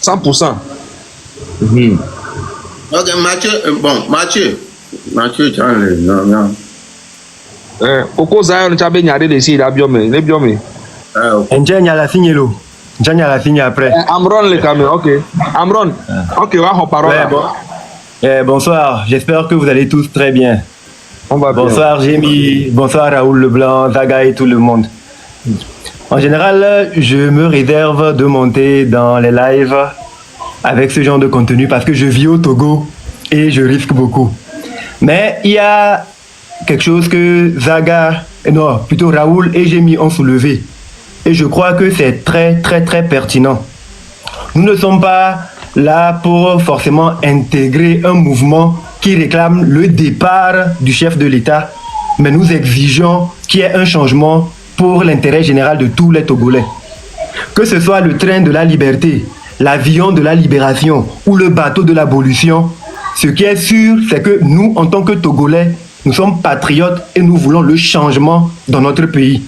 100%. Ok, Mathieu, Mathieu, tu as non, non. Oko Zion, tu as bien regardé les signes, les biomes. Njẹ́ la signe lo. Njẹ́ la signe après. Amron, les caméras, ok. Amron, ok, on va en parler. Bonsoir, j'espère que vous allez tous très bien. On va bien. Bonsoir Jémy, bonsoir Raoul Leblanc, Zaga et tout le monde. En général, je me réserve de monter dans les lives avec ce genre de contenu parce que je vis au Togo et je risque beaucoup. Mais il y a quelque chose que Zaga, non, plutôt Raoul et Jémy ont soulevé. Et je crois que c'est très pertinent. Nous ne sommes pas là pour forcément intégrer un mouvement qui réclame le départ du chef de l'État, mais nous exigeons qu'il y ait un changement pour l'intérêt général de tous les Togolais. Que ce soit le train de la liberté, l'avion de la libération ou le bateau de l'abolition, ce qui est sûr, c'est que nous, en tant que Togolais, nous sommes patriotes et nous voulons le changement dans notre pays.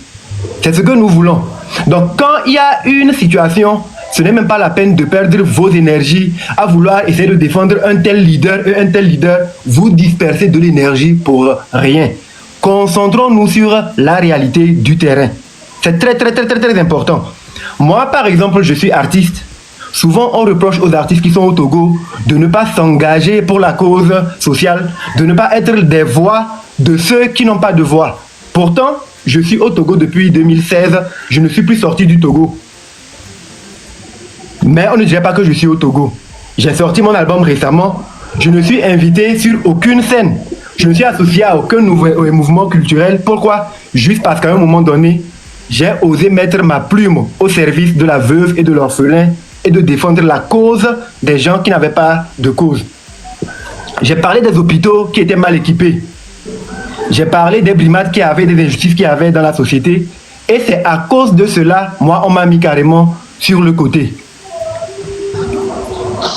C'est ce que nous voulons. Donc quand il y a une situation, ce n'est même pas la peine de perdre vos énergies à vouloir essayer de défendre un tel leader et un tel leader. Vous dispersez de l'énergie pour rien. Concentrons-nous sur la réalité du terrain. C'est très important. Moi, par exemple, je suis artiste. Souvent, on reproche aux artistes qui sont au Togo de ne pas s'engager pour la cause sociale, de ne pas être des voix de ceux qui n'ont pas de voix. Pourtant, je suis au Togo depuis 2016. Je ne suis plus sorti du Togo. Mais on ne dirait pas que je suis au Togo. J'ai sorti mon album récemment. Je ne suis invité sur aucune scène. Je ne suis associé à aucun nouveau mouvement culturel. Pourquoi? Juste parce qu'à un moment donné, j'ai osé mettre ma plume au service de la veuve et de l'orphelin et de défendre la cause des gens qui n'avaient pas de cause. J'ai parlé des hôpitaux qui étaient mal équipés. J'ai parlé des brimades qui avaient, des injustices qu'il y avait dans la société. Et c'est à cause de cela, moi, on m'a mis carrément sur le côté.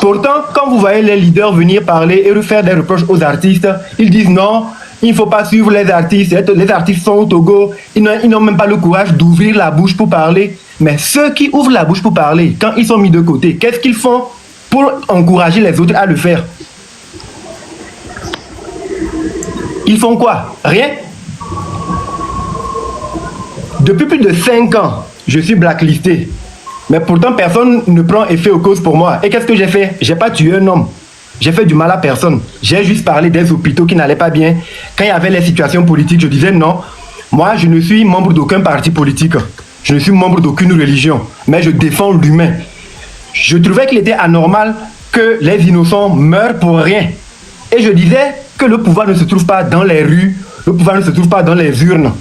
Pourtant, quand vous voyez les leaders venir parler et faire des reproches aux artistes, ils disent non, il ne faut pas suivre les artistes. Les artistes sont au Togo, ils n'ont même pas le courage d'ouvrir la bouche pour parler. Mais ceux qui ouvrent la bouche pour parler, quand ils sont mis de côté, qu'est-ce qu'ils font pour encourager les autres à le faire? Ils font quoi? Rien. Depuis plus de 5 ans, je suis blacklisté. Mais pourtant, personne ne prend effet aux causes pour moi. Et qu'est-ce que j'ai fait? J'ai pas tué un homme. J'ai fait du mal à personne. J'ai juste parlé des hôpitaux qui n'allaient pas bien. Quand il y avait les situations politiques, je disais non. Moi, je ne suis membre d'aucun parti politique. Je ne suis membre d'aucune religion. Mais je défends l'humain. Je trouvais qu'il était anormal que les innocents meurent pour rien. Et je disais que le pouvoir ne se trouve pas dans les rues. Le pouvoir ne se trouve pas dans les urnes.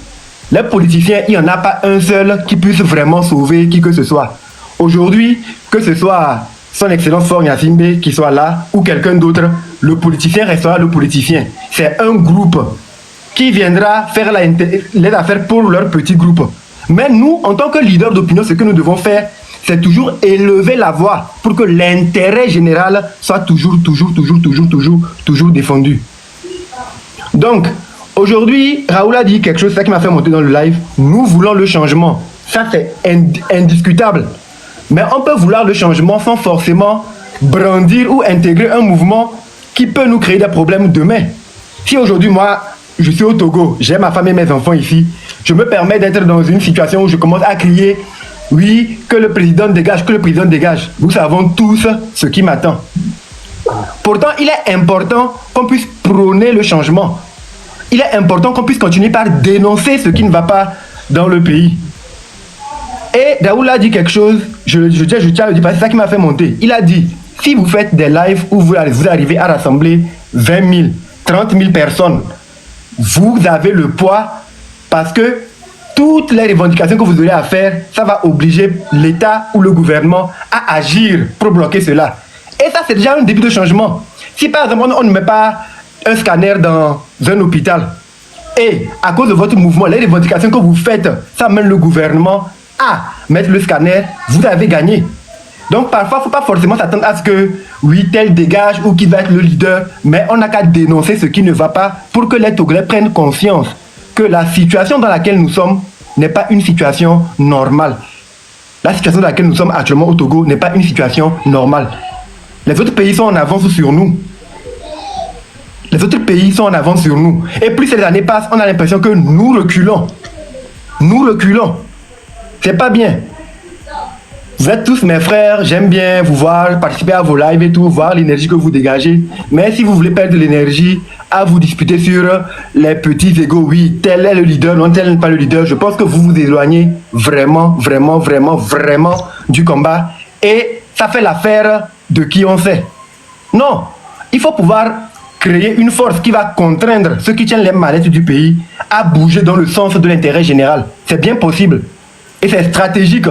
Les politiciens, il n'y en a pas un seul qui puisse vraiment sauver qui que ce soit. Aujourd'hui, que ce soit son excellence Faure Gnassingbé qui soit là ou quelqu'un d'autre, le politicien restera le politicien. C'est un groupe qui viendra faire les affaires pour leur petit groupe. Mais nous, en tant que leader d'opinion, ce que nous devons faire, c'est toujours élever la voix pour que l'intérêt général soit toujours défendu. Donc, aujourd'hui, Raoul a dit quelque chose, ça qui m'a fait monter dans le live. Nous voulons le changement. Ça, c'est indiscutable. Mais on peut vouloir le changement sans forcément brandir ou intégrer un mouvement qui peut nous créer des problèmes demain. Si aujourd'hui, moi, je suis au Togo, j'ai ma femme et mes enfants ici, je me permets d'être dans une situation où je commence à crier « Oui, que le président dégage, que le président dégage ». Nous savons tous ce qui m'attend. Pourtant, il est important qu'on puisse prôner le changement. Il est important qu'on puisse continuer par dénoncer ce qui ne va pas dans le pays. Et Daoul a dit quelque chose, je tiens à le dire parce que c'est ça qui m'a fait monter. Il a dit, si vous faites des lives où vous arrivez à rassembler 20 000, 30 000 personnes, vous avez le poids parce que toutes les revendications que vous aurez à faire, ça va obliger l'État ou le gouvernement à agir pour bloquer cela. Et ça, c'est déjà un début de changement. Si par exemple, on ne met pas un scanner dans un hôpital et à cause de votre mouvement, les revendications que vous faites, ça mène le gouvernement à mettre le scanner, vous avez gagné. Donc parfois, il ne faut pas forcément s'attendre à ce que, oui, tel dégage ou qui va être le leader, mais on n'a qu'à dénoncer ce qui ne va pas pour que les Togolais prennent conscience que la situation dans laquelle nous sommes n'est pas une situation normale. La situation dans laquelle nous sommes actuellement au Togo n'est pas une situation normale. Les autres pays sont en avance sur nous. Les autres pays sont en avance sur nous. Et plus les années passent, on a l'impression que nous reculons. Nous reculons. C'est pas bien. Vous êtes tous mes frères, j'aime bien vous voir, participer à vos lives et tout, voir l'énergie que vous dégagez. Mais si vous voulez perdre de l'énergie à vous disputer sur les petits égos, oui, tel est le leader, non, tel n'est pas le leader, je pense que vous vous éloignez vraiment du combat. Et ça fait l'affaire de qui on sait. Non, il faut pouvoir créer une force qui va contraindre ceux qui tiennent les manettes du pays à bouger dans le sens de l'intérêt général. C'est bien possible. Et c'est stratégique.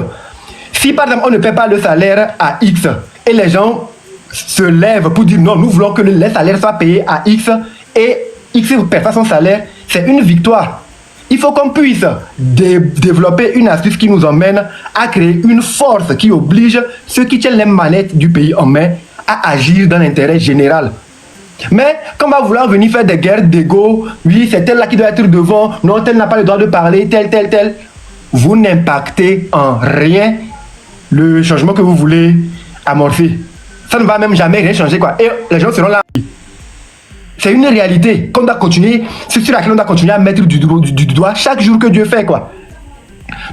Si par exemple on ne paie pas le salaire à X et les gens se lèvent pour dire non, nous voulons que les salaires soient payés à X et X ne paie pas son salaire, c'est une victoire. Il faut qu'on puisse développer une astuce qui nous emmène à créer une force qui oblige ceux qui tiennent les manettes du pays en main à agir dans l'intérêt général. Mais quand on va vouloir venir faire des guerres d'ego, oui, c'est tel là qui doit être devant, non, tel n'a pas le droit de parler, tel, vous n'impactez en rien le changement que vous voulez amorcer. Ça ne va même jamais rien changer, quoi. Et les gens seront là. C'est une réalité qu'on doit continuer, c'est sur laquelle on doit continuer à mettre du doigt chaque jour que Dieu fait, quoi.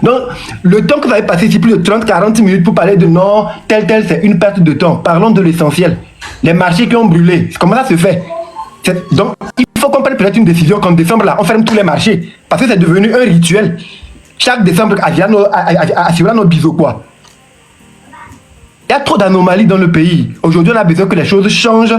Donc, le temps que vous avez passé ici, plus de 30-40 minutes pour parler de non, tel, c'est une perte de temps. Parlons de l'essentiel. Les marchés qui ont brûlé, comment ça se fait? Donc, il faut qu'on prenne peut-être une décision qu'en décembre, là, on ferme tous les marchés. Parce que c'est devenu un rituel. Chaque décembre, assurer nos bisous, quoi. Il y a trop d'anomalies dans le pays. Aujourd'hui, on a besoin que les choses changent.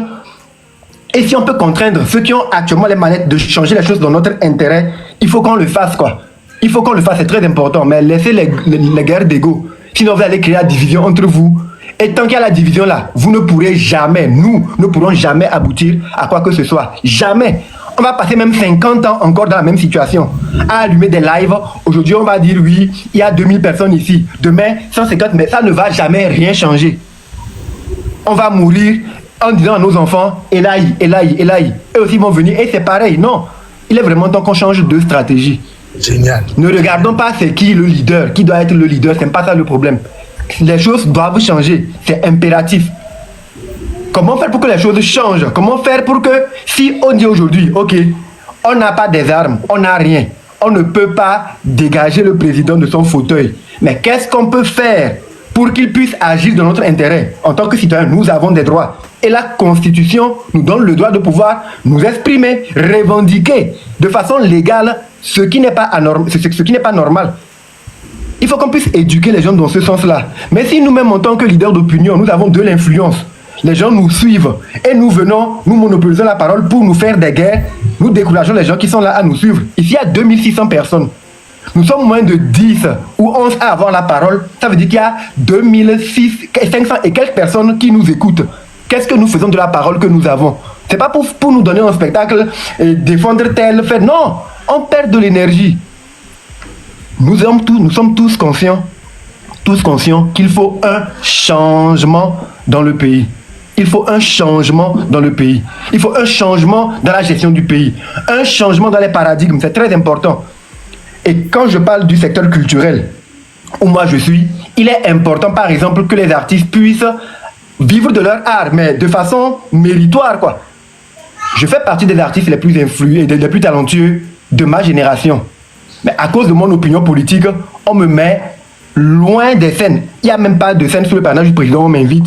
Et si on peut contraindre ceux qui ont actuellement les manettes de changer les choses dans notre intérêt, il faut qu'on le fasse, quoi. Il faut qu'on le fasse, c'est très important. Mais laissez les guerres d'ego. Sinon, vous allez créer la division entre vous. Et tant qu'il y a la division là, vous ne pourrez jamais, nous ne pourrons jamais aboutir à quoi que ce soit. Jamais. On va passer même 50 ans encore dans la même situation. À allumer des lives. Aujourd'hui, on va dire oui, il y a 2000 personnes ici. Demain, 150, mais ça ne va jamais rien changer. On va mourir en disant à nos enfants, Elaï. Eux aussi vont venir et c'est pareil. Non, il est vraiment temps qu'on change de stratégie. Génial. Ne regardons pas c'est qui le leader, qui doit être le leader, c'est pas ça le problème. Les choses doivent changer, c'est impératif. Comment faire pour que les choses changent? Comment faire pour que, si on dit aujourd'hui, ok, on n'a pas des armes, on n'a rien, on ne peut pas dégager le président de son fauteuil. Mais qu'est-ce qu'on peut faire pour qu'il puisse agir dans notre intérêt? En tant que citoyen, nous avons des droits. Et la Constitution nous donne le droit de pouvoir nous exprimer, revendiquer de façon légale ce qui n'est pas normal. Il faut qu'on puisse éduquer les gens dans ce sens-là. Mais si nous-mêmes, en tant que leaders d'opinion, nous avons de l'influence, les gens nous suivent et nous venons, nous monopolisons la parole pour nous faire des guerres, nous décourageons les gens qui sont là à nous suivre. Ici, il y a 2600 personnes. Nous sommes moins de 10 ou 11 à avoir la parole. Ça veut dire qu'il y a 2500 et quelques personnes qui nous écoutent. Qu'est-ce que nous faisons de la parole que nous avons? C'est pas pour nous donner un spectacle et défendre tel fait. Non, on perd de l'énergie. Nous sommes tous conscients qu'il faut un changement dans le pays. Il faut un changement dans le pays. Il faut un changement dans la gestion du pays. Un changement dans les paradigmes, c'est très important. Et quand je parle du secteur culturel, où moi je suis, il est important par exemple que les artistes puissent vivre de leur art, mais de façon méritoire, quoi. Je fais partie des artistes les plus influents et les plus talentueux de ma génération. Mais à cause de mon opinion politique, on me met loin des scènes. Il n'y a même pas de scène sur le panneau du président, on m'invite.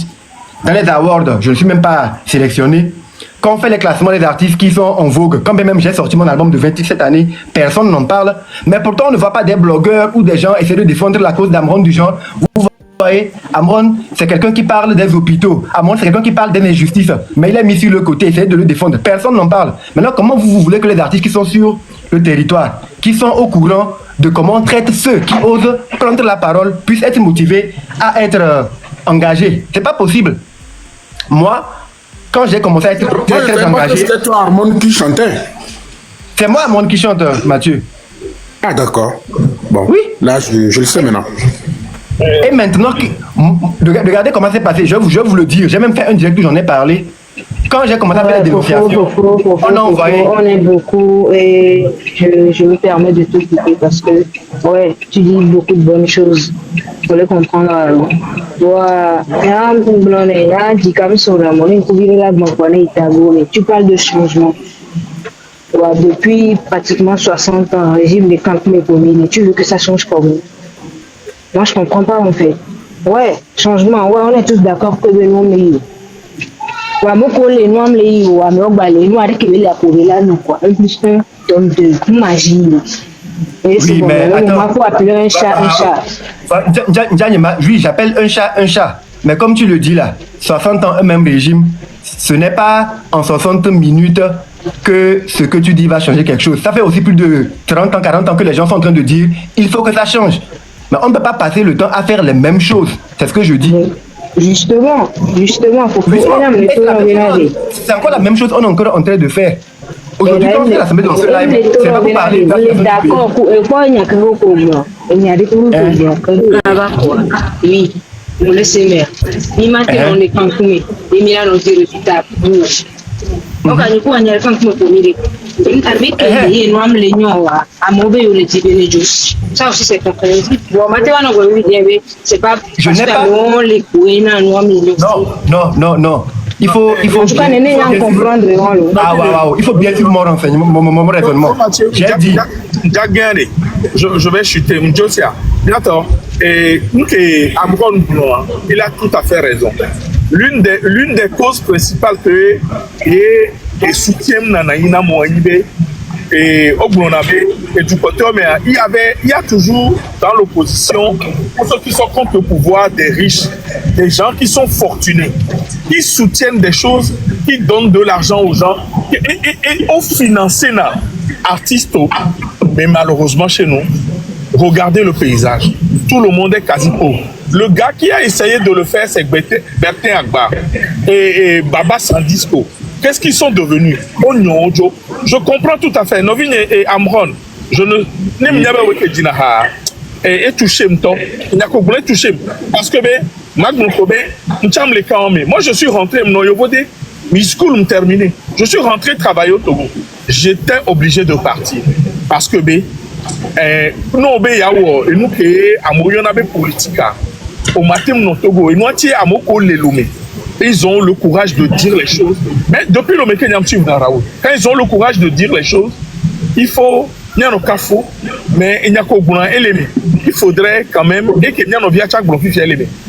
Dans les awards, je ne suis même pas sélectionné. Quand on fait les classements des artistes qui sont en vogue, quand même j'ai sorti mon album de 27 cette année, personne n'en parle. Mais pourtant, on ne voit pas des blogueurs ou des gens essayer de défendre la cause d'Amron du genre. Vous voyez, Amron, c'est quelqu'un qui parle des hôpitaux. Amron, c'est quelqu'un qui parle des injustices. Mais il est mis sur le côté, essayer de le défendre. Personne n'en parle. Maintenant, comment vous voulez que les artistes qui sont sur le territoire, qui sont au courant de comment on traite ceux qui osent prendre la parole, puissent être motivés à être engagés? C'est pas possible. Moi, quand j'ai commencé à être très engagé... C'était toi, Armand, qui chantait. C'est moi, Armand, qui chante, Mathieu. Ah, d'accord. Bon, oui. Là, je le sais maintenant. Et maintenant, regardez comment c'est passé. Je vais vous le dire. J'ai même fait un direct où j'en ai parlé. Quand j'ai commencé à faire la dénonciation, on a envoyé. On est beaucoup et je me permets de tout couper parce que, ouais, tu dis beaucoup de bonnes choses. Il faut les comprendre. Tu parles de changement. Ouais, depuis pratiquement 60 ans, régime des camps communes, tu veux que ça change comment? Moi, je comprends pas en fait. Ouais, changement, ouais, on est tous d'accord que le nom est. Ouais, moi, pour les noms, les noms, avec les là, non, quoi. Un plus un, donc deux, magie. Et c'est Oui, bon, mais on attends. faut appeler un chat un chat. Oui, j'appelle un chat un chat. Mais comme tu le dis là, 60 ans, un même régime, ce n'est pas en 60 minutes que ce que tu dis va changer quelque chose. Ça fait aussi plus de 30 ans, 40 ans que les gens sont en train de dire il faut que ça change. Mais on ne peut pas passer le temps à faire les mêmes choses. C'est ce que je dis. Justement, faut c'est encore la même chose qu'on est encore en train de faire. Aujourd'hui, quand on fait l'assemblée dans ce live, c'est pas pour parler. On est d'accord. Pourquoi il n'y a que vos problèmes? Il n'y a des problèmes. Oui, on le sait, mais il m'a dit on est quand même. Il m'a dit le résultat. Donc, à l'époque, on y a quand même pour mille. Avec les noirs, les noirs, à mauvais ou les tibétais. Ça aussi, c'est compréhensible. Bon, maintenant, on va dire, c'est pas. Je n'ai pas. Les couilles, Non. Il faut comprendre. Ah, waouh. Il faut bien suivre mon renseignement, mon raisonnement. J'ai dit. Je vais chuter. M'josia. D'accord. Et nous, Amron, il a tout à fait raison. L'une des causes principales que et soutien Nanaïna Moïbe et Oglonabe et du côté il y a toujours dans l'opposition, pour ceux qui sont contre le pouvoir, des riches, des gens qui sont fortunés, qui soutiennent des choses, qui donnent de l'argent aux gens et ont financé les artistes. Mais malheureusement chez nous, regardez le paysage, tout le monde est quasi pauvre. Le gars qui a essayé de le faire, c'est Bertin Agba et Baba Sandisco. Qu'est-ce qu'ils sont devenus? Onyonjo. Je comprends tout à fait. Novine et Amron, je ne n'aime pas que Dinaha et touché m'to. Il n'y a qu'au bout touché parce que Magnum Kobe, m'tcham les camés. Moi je suis rentré m'noyovode, mi school m'terminé. Je suis rentré travailler au Togo. J'étais obligé de partir parce que non yawo et nous que amoyona be politika. Au matin no Togo et nous tiens à moko lelomé. Ils ont le courage de dire les choses. Mais depuis le Mékenyam Raoul, quand ils ont le courage de dire les choses, il faut, il y a un cafou, mais il n'y a qu'au bout il faudrait quand même, et qu'il y a il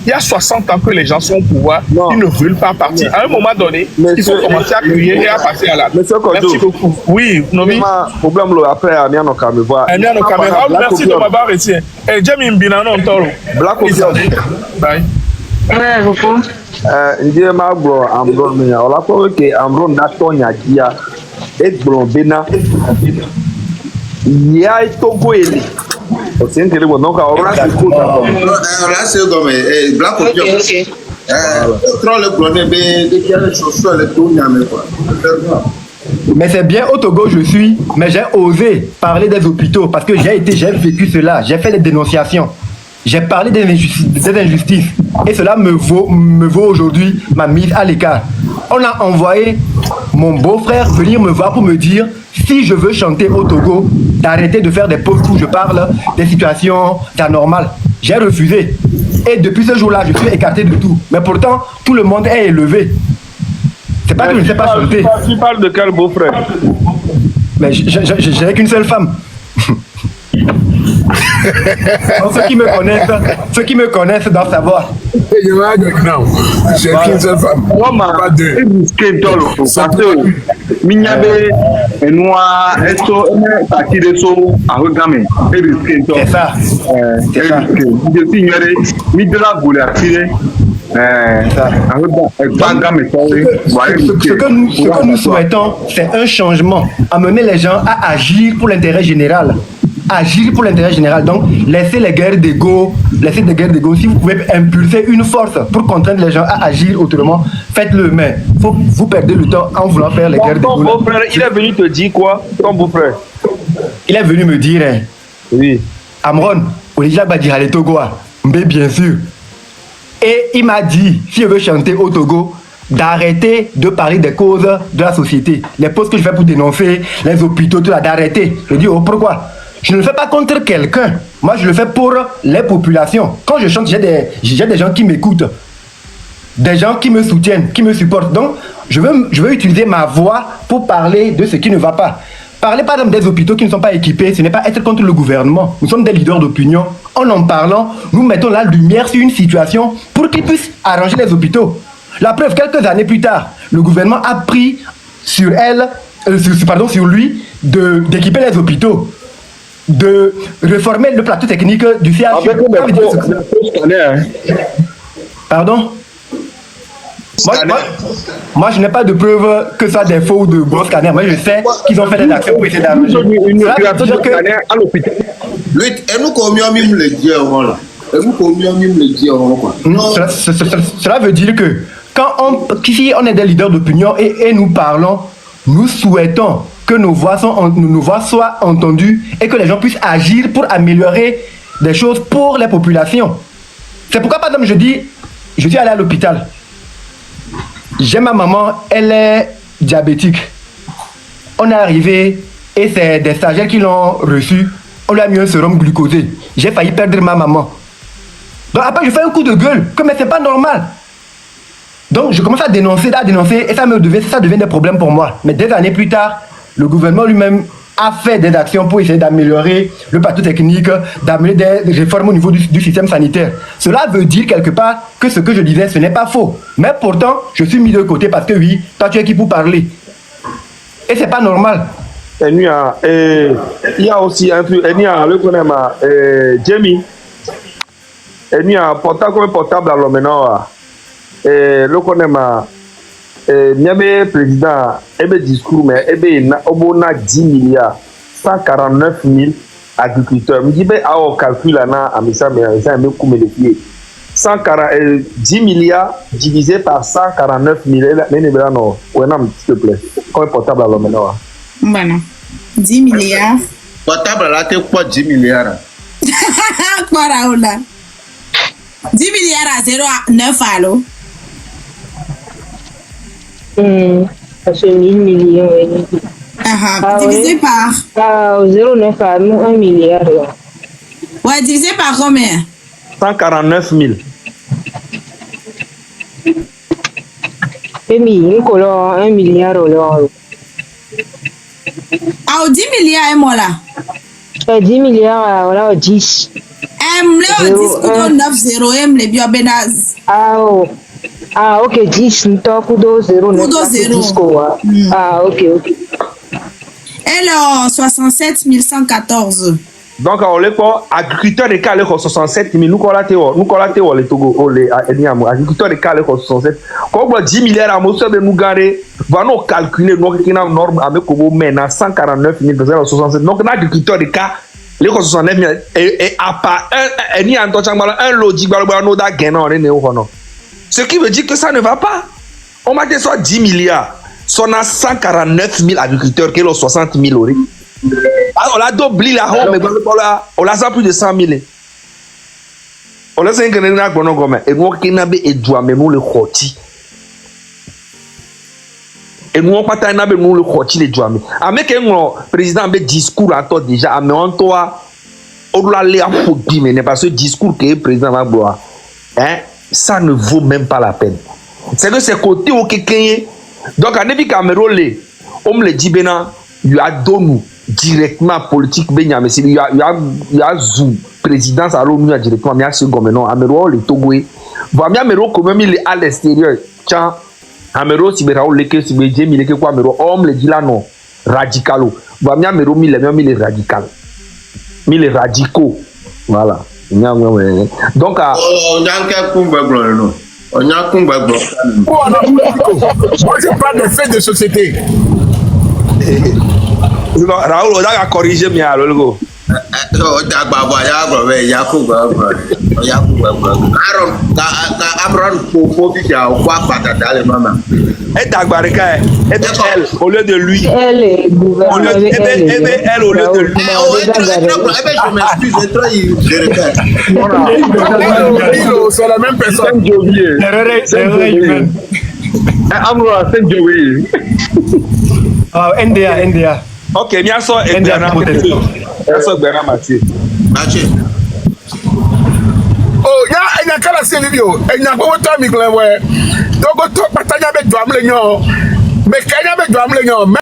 y a 60 ans que les gens sont au pouvoir, ils ne veulent pas partir. À un moment donné, il faut commencer à crier et à passer à la. Merci beaucoup. Oui, Nomi. Problème après, merci de m'avoir reçu. Et Jamie Mbinano Ntoro. Black Opium. Bye. Ouais, vous Ndiye magro Amron menya ola ko ke Amron na tonya dia egbron bena ya Togo ele o sen kele bo donc ora se ko ora se go me Black Opium trop le blonde be de quelle chose le tonya me quoi. Mais c'est bien au Togo je suis, mais j'ai osé parler des hôpitaux parce que j'ai vécu cela, j'ai fait des dénonciations. J'ai parlé des injustices et cela me vaut aujourd'hui ma mise à l'écart. On a envoyé mon beau-frère venir me voir pour me dire si je veux chanter au Togo, d'arrêter de faire des posts où je parle des situations anormales. J'ai refusé. Et depuis ce jour-là, je suis écarté de tout. Mais pourtant, tout le monde est élevé. C'est pas que je ne sais pas chanter. Tu parles de quel beau-frère? Mais j'ai qu'une seule femme. Ceux qui me connaissent doivent savoir. J'ai qu'une seule femme. Pas deux. C'est ça. Ce que nous souhaitons, c'est un changement, amener les gens à agir pour l'intérêt général. Agir pour l'intérêt général. Donc, laissez les guerres d'ego. Si vous pouvez impulser une force pour contraindre les gens à agir autrement, faites-le. Mais vous perdez le temps en voulant faire les guerres d'ego. Ton beau-frère, il est venu te dire quoi? Ton beau-frère? Il est venu me dire, oui. Amron, Olija Badira les Togoa, mais bien sûr. Et il m'a dit, si je veux chanter au Togo, d'arrêter de parler des causes de la société. Les posts que je fais pour dénoncer les hôpitaux, tout là, d'arrêter. Je dis, oh, pourquoi? Je ne le fais pas contre quelqu'un. Moi, je le fais pour les populations. Quand je chante, j'ai des gens qui m'écoutent. Des gens qui me soutiennent, qui me supportent. Donc, je veux utiliser ma voix pour parler de ce qui ne va pas. Parler par exemple des hôpitaux qui ne sont pas équipés, ce n'est pas être contre le gouvernement. Nous sommes des leaders d'opinion. En parlant, nous mettons la lumière sur une situation pour qu'ils puissent arranger les hôpitaux. La preuve, quelques années plus tard, le gouvernement a pris sur lui d'équiper les hôpitaux, de réformer le plateau technique du CHU. Pardon? Moi, je n'ai pas de preuve que ça des faux ou de gros scanners. Moi, je sais qu'ils ont fait des actions pour essayer d'arranger. Cela veut dire que si on est des leaders d'opinion et nous parlons, nous souhaitons que nos voix soient entendues et que les gens puissent agir pour améliorer des choses pour les populations. C'est pourquoi, par exemple, je suis allé à l'hôpital. J'ai ma maman, elle est diabétique. On est arrivé et c'est des stagiaires qui l'ont reçu. On lui a mis un sérum glucosé. J'ai failli perdre ma maman. Donc après, je fais un coup de gueule, mais c'est pas normal. Donc je commence à dénoncer et ça devient des problèmes pour moi. Mais des années plus tard, le gouvernement lui-même a fait des actions pour essayer d'améliorer le plateau technique, d'améliorer des réformes au niveau du système sanitaire. Cela veut dire quelque part que ce que je disais, ce n'est pas faux. Mais pourtant, je suis mis de côté parce que oui, toi tu es qui pour parler. Et c'est pas normal. Il y a aussi un truc, il y a le connaît Jamie. Il y a un portable à l'homme le connaît Niamé président, discours, mais on a 10 milliards, 149 000 agriculteurs. Je dis, on calcule là, à Missa, mais ça me coûte les pieds. 10 milliards divisé par 149 000. Mais non, s'il te plaît. Combien portable à l'homme? Bon, 10 milliards. Portable là, tu quoi 10 milliards? Quoi là? 10 milliards à 0,9 allo. Parce que 1000 millions. Divisé par 0,9 à 1 milliard. Ouais, divisé par combien? 149 000. Et 1 milliard. Ah, 10 milliards et moi là. 10 milliards, voilà, 10. Le 10 9 0 les biobenaz. Ah, ok, 10, nous t'en coudons 0, nous t'en 0. Ah, ok. Elle est 67 114. Donc, on est pas agriculteur de cas, 67 000. Nous, on les Togo, les agriculteurs de cas, 67. Quand on 10 milliards à Moussa de nous garer, nous calculer, nous qui avons norme avec Kobo, mais 149 000, 67. Donc, l'agriculteur de cas, les 69 000, et à part un logique, nous avons ce qui veut dire que ça ne va pas. On m'a dit soit 10 milliards, soit 149 000 agriculteurs qui ont 60 000 euros. On a doublé la home, mais on a plus de 100 000. On a 5 000 et nous qui n'avons pas de mais nous le khoti. Et nous on pas t'aimé nous le khoti les douames. Avec un président a discours à toi déjà, mais on toi on doit aller à foutre mais pas ce discours que le président va boire. Hein? Ça ne vaut même pas la peine. C'est que c'est côté au quelqu'un. Donc, en épi Cameroun, on me le dit, il y a donné directement politique, il y a Zou, présidence à l'ONU directement, il y a ce gouvernement, Améro, les Togoué. Voilà, Améro, quand même, il est à l'extérieur. Tiens, Améro, si vous avez que si vous avez mis quoi, Améro, on me le dit là, non, radicalo. Voilà, Améro, il est radical. Il est radicaux. Voilà. Donc, moi je parle de fait de société. Raoul, on a corrigé bien alors le go. Au lieu de lui. Elle est gouvernementale. Elle au lieu de lui. C'est la même personne. Amro, c'est Joey. NDA. Ok, bien sûr, et Bernard Mathieu. Mathieu. Oh, il y a qu'à la série vidéo. Il y a pas autant de ouais. Donc, on peut pas t'en y avoir de mais quand il y a de